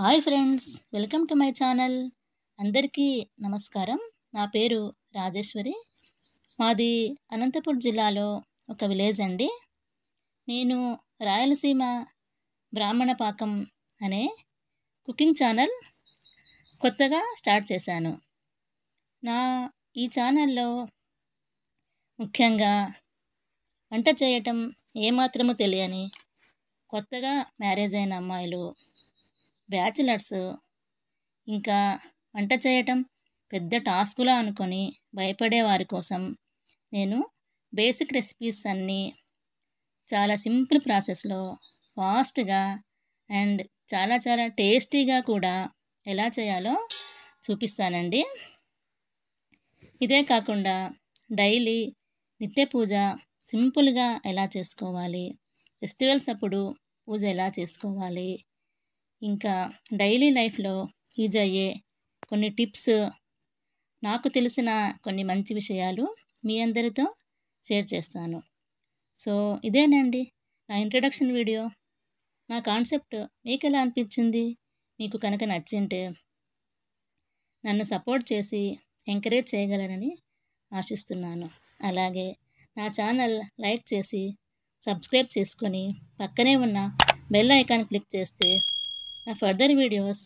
Hi friends, welcome to my channel. అందరికీ నమస్కారం. నా పేరు రాజేశ్వరి. మాది అనంతపురం జిల్లాలో ఒక విలేజ్ అండి. నేను రాయలసీమ బ్రాహ్మణ పాకం అనే కుకింగ్ ఛానల్ కొత్తగా స్టార్ట్ చేశాను. నా ఈ ఛానల్లో ముఖ్యంగా వంట చేయటం ఏమాత్రము తెలియని కొత్తగా మ్యారేజ్ అయిన అమ్మాయిలు, బ్యాచిలర్స్, ఇంకా వంట చేయటం పెద్ద టాస్కులా అనుకొని భయపడే వారి కోసం నేను బేసిక్ రెసిపీస్ అన్నీ చాలా సింపుల్ ప్రాసెస్లో ఫాస్ట్గా అండ్ చాలా చాలా టేస్టీగా కూడా ఎలా చేయాలో చూపిస్తానండి. ఇదే కాకుండా డైలీ నిత్య పూజ సింపుల్గా ఎలా చేసుకోవాలి, ఫెస్టివల్స్ అప్పుడు పూజ ఎలా చేసుకోవాలి, ఇంకా డైలీ లైఫ్లో యూజ్ అయ్యే కొన్ని టిప్స్, నాకు తెలిసిన కొన్ని మంచి విషయాలు మీ అందరితో షేర్ చేస్తాను. సో ఇదేనండి నా ఇంట్రడక్షన్ వీడియో. నా కాన్సెప్ట్ మీకు ఎలా అనిపించింది? మీకు కనుక నచ్చింటే నన్ను సపోర్ట్ చేసి ఎంకరేజ్ చేయగలరని ఆశిస్తున్నాను. అలాగే నా ఛానల్ లైక్ చేసి సబ్స్క్రైబ్ చేసుకొని పక్కనే ఉన్న బెల్ ఐకాన్ క్లిక్ చేస్తే నా ఫర్దర్ వీడియోస్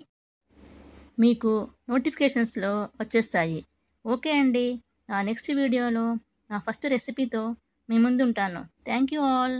మీకు నోటిఫికేషన్స్లో వచ్చేస్తాయి. ఓకే అండి, నా నెక్స్ట్ వీడియోలో నా ఫస్ట్ రెసిపీతో మీ ముందు ఉంటాను. Thank you all.